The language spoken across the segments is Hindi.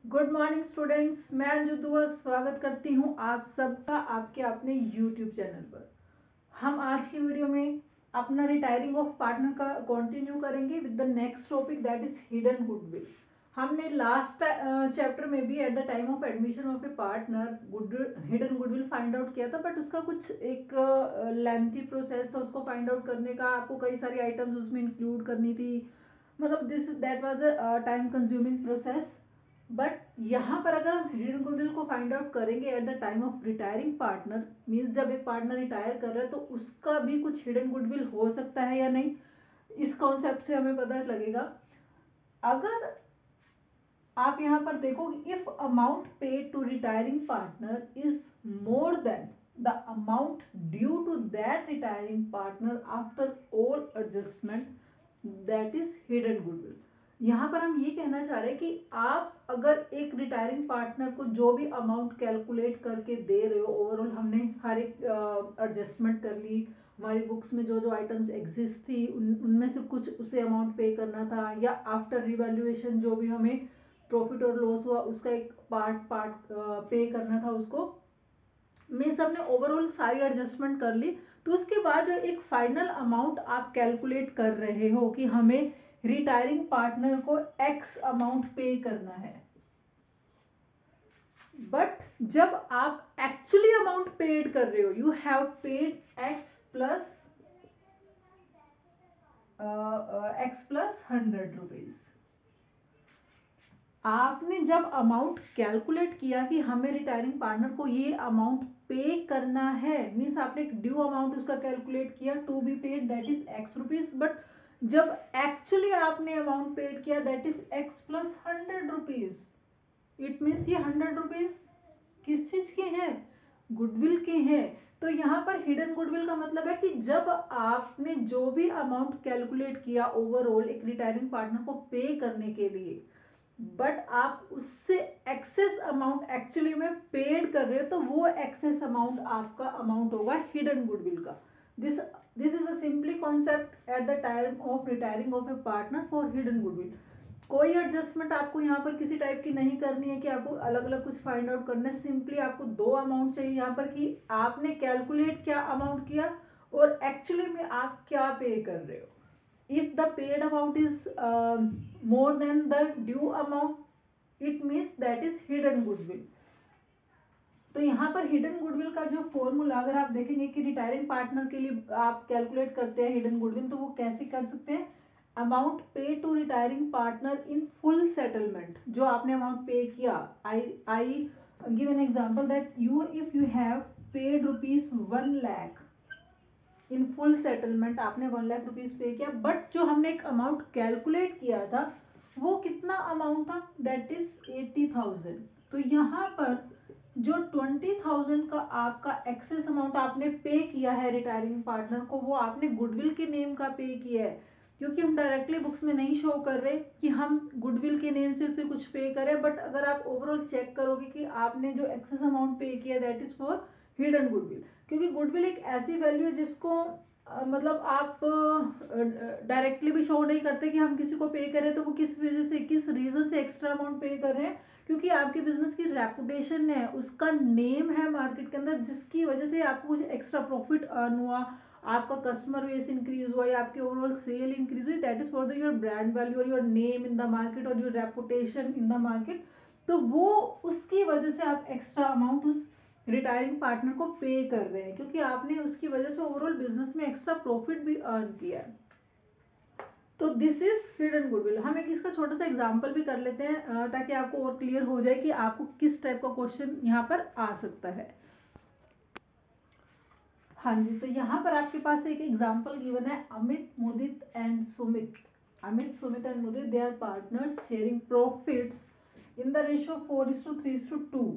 गुड मॉर्निंग स्टूडेंट्स, मैं अंजू दुआ स्वागत करती हूँ आप सबका आपके अपने यूट्यूब चैनल पर। हम आज की वीडियो में अपना रिटायरिंग ऑफ पार्टनर का कंटिन्यू करेंगे with the next topic that is hidden goodwill. हमने लास्ट चैप्टर में भी at the time of admission of A partner hidden goodwill find out किया था, बट उसका कुछ एक लेंथी प्रोसेस था उसको फाइंड आउट करने का। आपको कई सारी आइटम्स उसमें इंक्लूड करनी थी, मतलब this that was a time consuming process. But यहाँ पर अगर हम हिडन गुडविल को फाइंड आउट करेंगे at the time of retiring partner, means जब एक पार्टनर रिटायर कर रहा है तो उसका भी कुछ हिडन गुडविल हो सकता है या नहीं, इस कॉन्सेप्ट से हमें पता लगेगा। अगर आप यहाँ पर देखो, if amount paid to retiring partner is more than the amount due to that retiring partner after all adjustment, that is hidden goodwill. यहाँ पर हम ये कहना चाह रहे हैं कि आप अगर एक रिटायरिंग पार्टनर को जो भी अमाउंट कैलकुलेट करके दे रहे हो, ओवरऑल हमने हर एक एडजस्टमेंट कर ली, हमारी बुक्स में जो जो आइटम्स एग्जिस्ट थी उनमें से कुछ उसे अमाउंट पे करना था, या आफ्टर रिवैल्यूएशन जो भी हमें प्रॉफिट और लॉस हुआ उसका एक पार्ट पे करना था उसको। मीन्स हमने ओवरऑल सारी एडजस्टमेंट कर ली, तो उसके बाद जो एक फाइनल अमाउंट आप कैलकुलेट कर रहे हो कि हमें रिटायरिंग पार्टनर को एक्स अमाउंट पे करना है, बट जब आप एक्चुअली अमाउंट पेड कर रहे हो, you have paid x plus 100 rupees. आपने जब अमाउंट कैलकुलेट किया कि हमें रिटायरिंग पार्टनर को ये अमाउंट पे करना है, मीन्स आपने एक ड्यू अमाउंट उसका कैलकुलेट किया to be paid that is X rupees, but जब एक्चुअली आपने अमाउंट पेड किया that is X plus 100 rupees. It means ये 100 रुपीज किस चीज के हैं? गुडविल के हैं। तो यहाँ पर हिडन गुडविल का मतलब है कि जब आपने जो भी अमाउंट कैलकुलेट किया ओवरऑल एक रिटायरिंग पार्टनर को पे करने के लिए, बट आप उससे एक्सेस अमाउंट एक्चुअली में पेड कर रहे हो, तो वो एक्सेस अमाउंट आपका अमाउंट होगा हिडन गुडविल का। This this is a simply concept at the time of retiring of A partner for hidden goodwill. कोई एडजस्टमेंट आपको यहाँ पर किसी टाइप की नहीं करनी है कि आपको अलग अलग कुछ फाइंड आउट करना है। सिंपली आपको दो अमाउंट चाहिए यहाँ पर कि आपने कैलकुलेट क्या अमाउंट किया और एक्चुअली में आप क्या पे कर रहे हो। if the paid amount is more than the due amount, it means that is hidden goodwill। तो यहाँ पर हिडन गुडविल का जो फॉर्मूला अगर आप देखेंगे कि रिटायरिंग पार्टनर के लिए आप कैलकुलेट करते हैं हिडन गुडविल, तो वो कैसे कर सकते हैं? Amount pay to retiring partner in full settlement, जो आपने अमाउंट पे किया। I give an example that you if you have paid rupees 1 lakh in full settlement, आपने 1 लाख रुपीज पे किया, बट जो हमने एक अमाउंट कैलकुलेट किया था वो कितना अमाउंट था? That is 80,000। तो यहाँ पर जो 20,000 का आपका एक्सेस अमाउंट आपने पे किया है रिटायरिंग पार्टनर को, वो आपने गुडविल के नेम का पे किया है, क्योंकि हम डायरेक्टली बुक्स में नहीं शो कर रहे कि हम गुडविल के नेम से उसे कुछ पे करें। बट अगर आप ओवरऑल चेक करोगे कि आपने जो एक्सेस अमाउंट पे किया that is for hidden goodwill, क्योंकि गुडविल एक ऐसी वैल्यू है जिसको मतलब आप डायरेक्टली भी शो नहीं करते कि हम किसी को पे करें तो वो किस वजह से किस रीजन से एक्स्ट्रा अमाउंट पे कर रहे हैं, क्योंकि आपके बिजनेस की रेपुटेशन है, उसका नेम है मार्केट के अंदर, जिसकी वजह से आपको कुछ एक्स्ट्रा प्रॉफिट अर्न हुआ, आपका कस्टमर बेस इंक्रीज हुआ या आपकी ओवरऑल सेल इंक्रीज हुई, that is for the your brand value और your name in the market और your reputation in the market. तो वो उसकी वजह से आप एक्स्ट्रा अमाउंट उस रिटायरिंग पार्टनर को पे कर रहे हैं, क्योंकि आपने उसकी वजह से ओवरऑल बिजनेस में एक्स्ट्रा प्रॉफिट भी अर्न किया है। तो दिस इज हिडन गुडविल। हम एक इसका छोटा सा एग्जांपल भी कर लेते हैं ताकि आपको और क्लियर हो जाए कि आपको किस टाइप का क्वेश्चन यहाँ पर आ सकता है। हाँ जी, तो यहाँ पर आपके पास एक एग्जांपल गिवन है, Amit Mudit and Sumit. Amit Sumit and Mudit they are partners sharing profits in the ratio 4:3:2।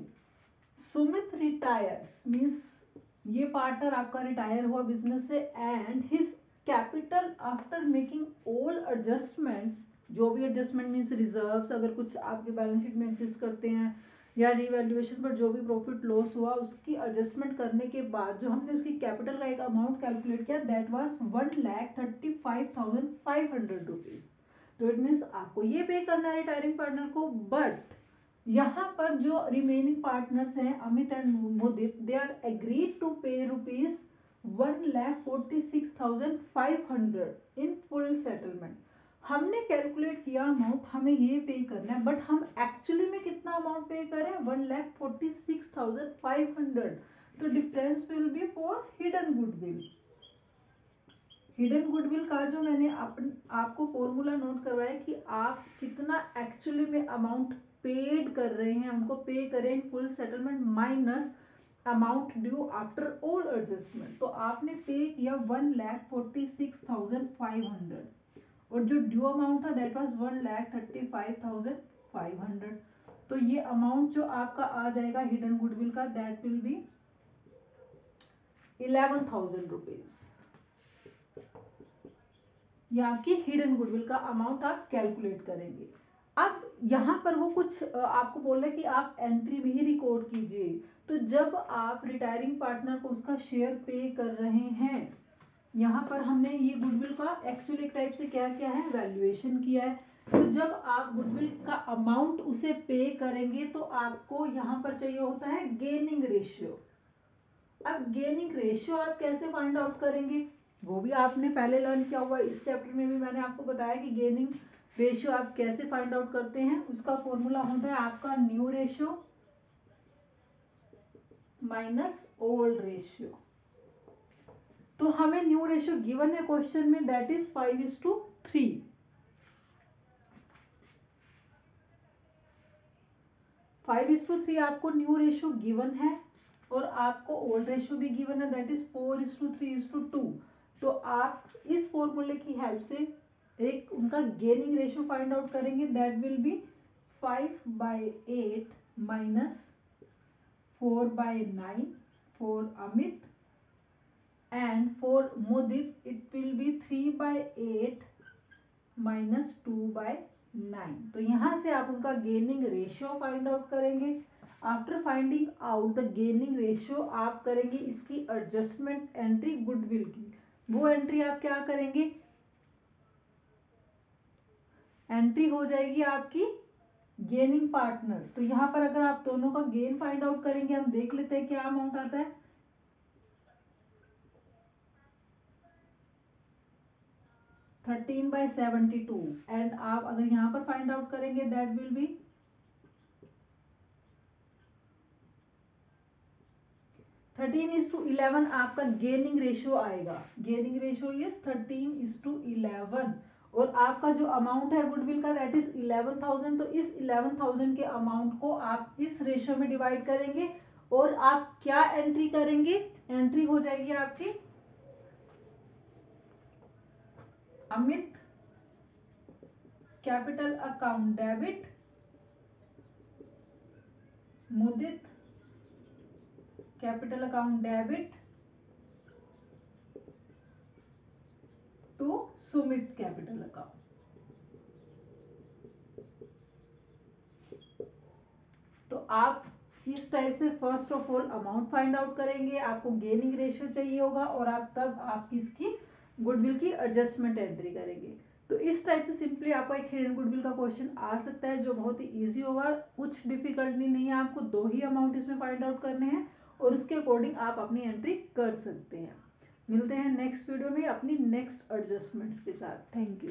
Sumit retires, means ये पार्टनर आपका रिटायर हुआ बिजनेस से, and his capital after making all adjustments, जो भी एडजस्टमेंट मीन्स रिजर्व्स अगर कुछ आपके बैलेंस शीट में एग्जिस्ट करते हैं या रिवैल्यूएशन पर जो भी प्रॉफिट लॉस हुआ उसकी एडजस्टमेंट करने के बाद जो हमने उसकी कैपिटल का एक अमाउंट कैलकुलेट किया दैट वाज 1,35,500 रुपीज। तो इट मीन्स आपको ये पे करना है रिटायरिंग पार्टनर को, बट यहाँ पर जो रिमेनिंग पार्टनर्स हैं Amit and Mudit, they are agreed to pay ₹1,46,500 in full settlement. हमने कैलकुलेट किया अमाउंट, हमें ये पे करना है, बट हम एक्चुअली में कितना अमाउंट पे करें, 1,46,500। तो difference will be for hidden goodwill. Hidden goodwill का जो मैंने आपको फॉर्मूला नोट करवाया कि आप कितना एक्चुअली में अमाउंट पेड कर रहे हैं, उनको पे करें इन full settlement minus amount due after all adjustment. तो आपने पे किया 1,46,500 और जो ड्यू अमाउंट था दैट वाज 1,35,500। तो ये अमाउंट जो आपका आ जाएगा हिडन गुडविल का, दैट विल बी 11,000 रुपीज। ये आपकी हिडन गुडविल का अमाउंट आप कैलकुलेट करेंगे। अब यहाँ पर वो कुछ आपको बोल रहे कि आप एंट्री भी रिकॉर्ड कीजिए। तो जब आप रिटायरिंग पार्टनर को उसका शेयर पे कर रहे हैं, यहाँ पर हमने ये गुडविल का एक्चुअली एक टाइप से क्या किया है, वैल्यूएशन किया है। तो जब आप गुडविल का अमाउंट उसे पे करेंगे तो आपको यहाँ पर चाहिए होता है गेनिंग रेशियो। अब गेनिंग रेशियो आप कैसे फाइंड आउट करेंगे, वो भी आपने पहले लर्न किया हुआ। इस चैप्टर में भी मैंने आपको बताया कि गेनिंग रेशियो आप कैसे फाइंड आउट करते हैं। उसका फॉर्मूला होता है आपका new ratio minus old ratio. तो हमें न्यू रेशियो गिवन है क्वेश्चन में, दैट इज 5:3। 5:3 आपको न्यू रेशियो गिवन है और आपको ओल्ड रेशियो भी गिवन है, दैट इज 4:3:2। तो आप इस फॉर्मूले की हेल्प से एक उनका गेनिंग रेशियो फाइंड आउट करेंगे, that will be 5/8 minus 4/9 for Amit and for Mudit it will be 3/8 minus 2/9। तो यहाँ से आप उनका गेनिंग रेशियो फाइंड आउट करेंगे। After finding out the gaining ratio आप करेंगे इसकी एडजस्टमेंट एंट्री गुडविल की। वो एंट्री आप क्या करेंगे, एंट्री हो जाएगी आपकी गेनिंग पार्टनर। तो यहाँ पर अगर आप दोनों का गेन फाइंड आउट करेंगे, हम देख लेते हैं क्या अमाउंट आता है। 13/72 एंड आप अगर यहाँ पर फाइंड आउट करेंगे दैट विल बी 13:11 आपका गेनिंग रेशियो आएगा। गेनिंग रेशियो इज 13:11 और आपका जो अमाउंट है गुडविल का दैट इज 11,000। तो इस 11,000 के अमाउंट को आप इस रेशियो में डिवाइड करेंगे और आप क्या एंट्री करेंगे, एंट्री हो जाएगी आपकी Amit capital account debit, Mudit capital account debit to Sumit capital account. तो आप इस टाइप से first of all amount find out करेंगे, आपको गेनिंग रेशियो चाहिए होगा और आप तब आप इसकी गुडविल की एडजस्टमेंट एंट्री करेंगे। तो इस टाइप से सिंपली आपका एक हिडन गुडविल का क्वेश्चन आ सकता है जो बहुत ही इजी होगा। कुछ डिफिकल्टी नहीं है, आपको 2 ही अमाउंट इसमें फाइंड आउट करने हैं और उसके अकॉर्डिंग आप अपनी एंट्री कर सकते हैं। मिलते हैं नेक्स्ट वीडियो में अपनी नेक्स्ट एडजस्टमेंट्स के साथ। Thank you.